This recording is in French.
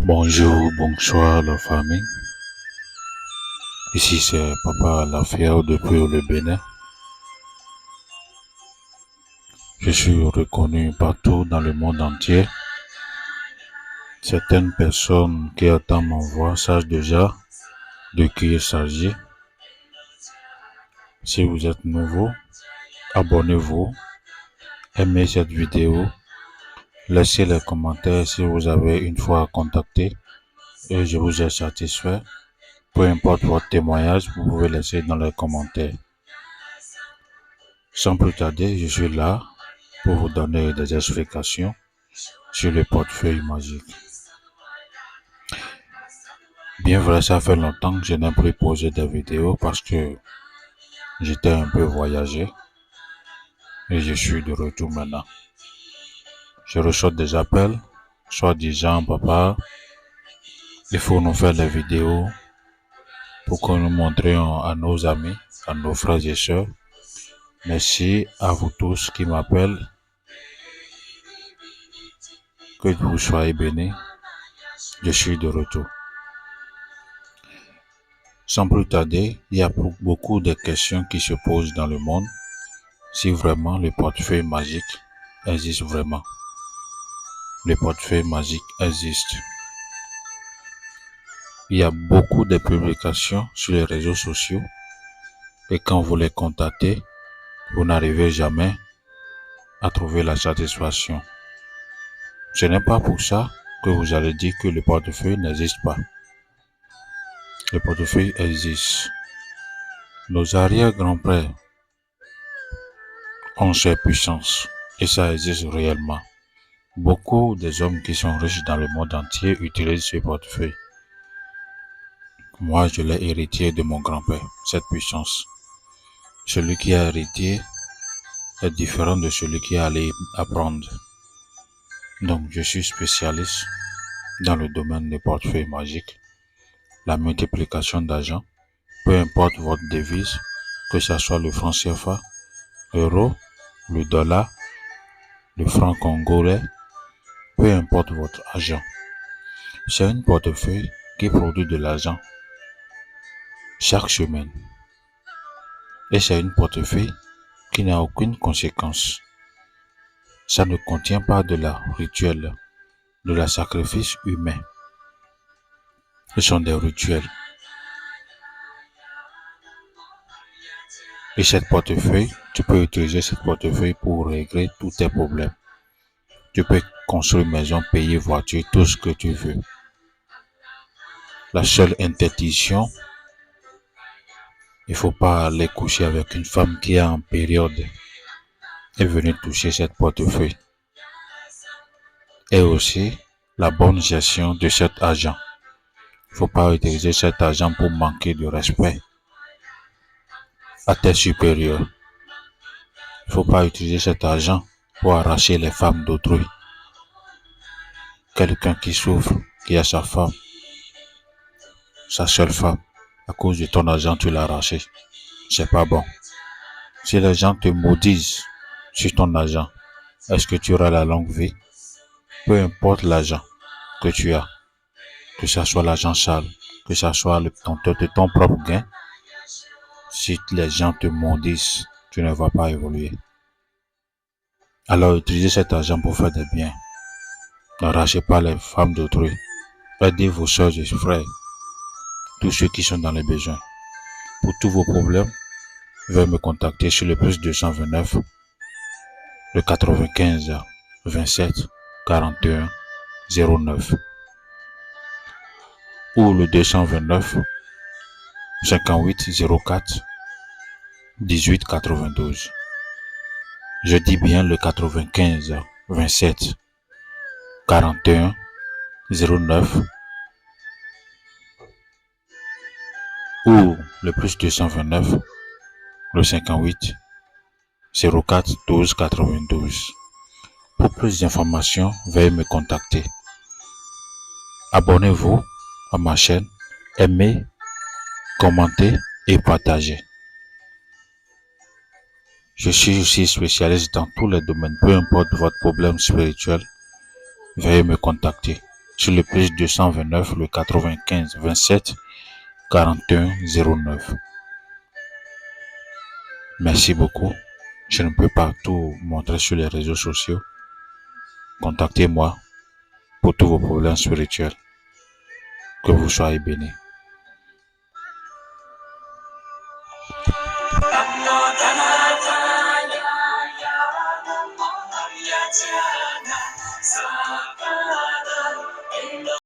Bonjour, bonsoir la famille. Ici c'est Papa Lafayette depuis le Bénin. Je suis reconnu partout dans le monde entier. Certaines personnes qui attendent mon voix savent déjà de qui il s'agit. Si vous êtes nouveau, abonnez-vous, aimez cette vidéo, laissez les commentaires si vous avez une fois à contacter et je vous ai satisfait. Peu importe votre témoignage, vous pouvez laisser dans les commentaires. Sans plus tarder, je suis là pour vous donner des explications sur le portefeuille magique. Bien vrai, ça fait longtemps que je n'ai plus posé des vidéos parce que j'étais un peu voyagé et je suis de retour maintenant. Je reçois des appels, soit disant, papa, il faut nous faire des vidéos pour que nous montrions à nos amis, à nos frères et sœurs. Merci à vous tous qui m'appellent. Que vous soyez bénis. Je suis de retour. Sans plus tarder, il y a beaucoup de questions qui se posent dans le monde. Si vraiment le portefeuille magique existe vraiment. Le portefeuille magique existe. Il y a beaucoup de publications sur les réseaux sociaux et quand vous les contactez, vous n'arrivez jamais à trouver la satisfaction. Ce n'est pas pour ça que vous allez dire que le portefeuille n'existe pas. Le portefeuille existe. Nos arrière-grands-pères ont ces puissances et ça existe réellement. Beaucoup des hommes qui sont riches dans le monde entier utilisent ce portefeuille. Moi, je l'ai hérité de mon grand-père, cette puissance. Celui qui a hérité est différent de celui qui a allé apprendre. Donc, je suis spécialiste dans le domaine des portefeuilles magiques, la multiplication d'argent, peu importe votre devise, que ce soit le franc CFA, l'euro, le dollar, le franc congolais, peu importe votre argent. C'est un portefeuille qui produit de l'argent chaque semaine. Et c'est une portefeuille qui n'a aucune conséquence. Ça ne contient pas de la rituel, de la sacrifice humain. Ce sont des rituels. Et cette portefeuille, tu peux utiliser cette portefeuille pour régler tous tes problèmes. Tu peux construire maison, payer voiture, tout ce que tu veux. La seule interdiction, il ne faut pas aller coucher avec une femme qui est en période et venir toucher cette portefeuille. Et aussi, la bonne gestion de cet argent. Il ne faut pas utiliser cet argent pour manquer de respect à tes supérieurs. Il ne faut pas utiliser cet argent pour arracher les femmes d'autrui. Quelqu'un qui souffre, qui a sa femme, sa seule femme, à cause de ton argent, tu l'as arraché. C'est pas bon. Si les gens te maudissent sur ton argent, est-ce que tu auras la longue vie? Peu importe l'argent que tu as, que ce soit l'argent sale, que ce soit ton propre gain, si les gens te maudissent, tu ne vas pas évoluer. Alors utilisez cet argent pour faire des biens. N'arrachez pas les femmes d'autrui. Aidez vos soeurs et frères, tous ceux qui sont dans les besoins. Pour tous vos problèmes, veuillez me contacter sur le plus 229, le 95 27 41 09 ou le 229 58 04 18 92. Je dis bien le 95 27 41 09 ou le plus 229 le 58 04 12 92. Pour plus d'informations, veuillez me contacter. Abonnez-vous à ma chaîne, aimez, commentez et partagez. Je suis aussi spécialiste dans tous les domaines, peu importe votre problème spirituel, veuillez me contacter. sur le plus 229 le 95 27 41 09. Merci beaucoup. Je ne peux pas tout montrer sur les réseaux sociaux. Contactez-moi pour tous vos problèmes spirituels. Que vous soyez bénis.